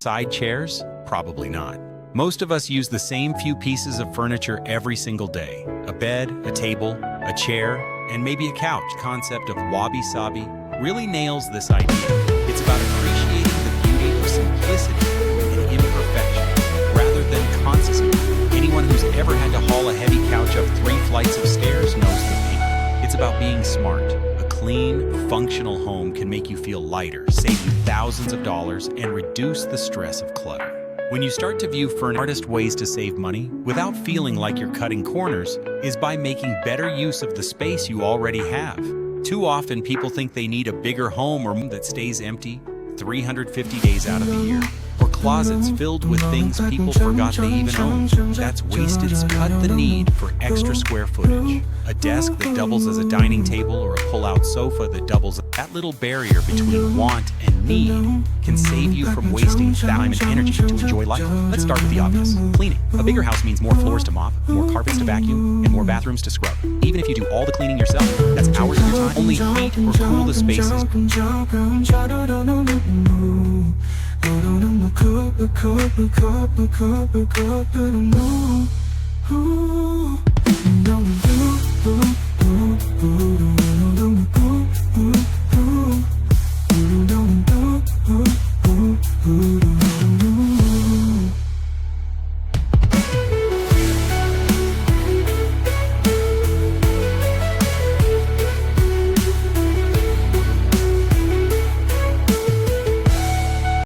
Side chairs? Probably not. Most of us use the same few pieces of furniture every single day. A bed, a table, a chair, and maybe a couch. The concept of wabi-sabi really nails this idea. It's about appreciating the beauty of simplicity and imperfection, rather than quantity. Anyone who's ever had to haul a heavy couch up 3 flights of stairs knows the pain. It's about being smart. A clean, functional home can make you feel lighter, save you thousands of dollars, and reduce the stress of clutter. When you start to view smartest ways to save money without feeling like you're cutting corners is by making better use of the space you already have. Too often people think they need a bigger home or that stays empty 350 days out of the year, or closets filled with things people forgot they even owned. That's wasted. Cut the need for extra square footage. A desk that doubles as a dining table or a pull-out sofa that doubles. That little barrier between want and need can save you from wasting time and energy to enjoy life. Let's start with the obvious. Cleaning. A bigger house means more floors to mop, more carpets to vacuum, and more bathrooms to scrub. Even if you do all the cleaning yourself, that's hours of your time. Only heat or cool the spaces. Ooh.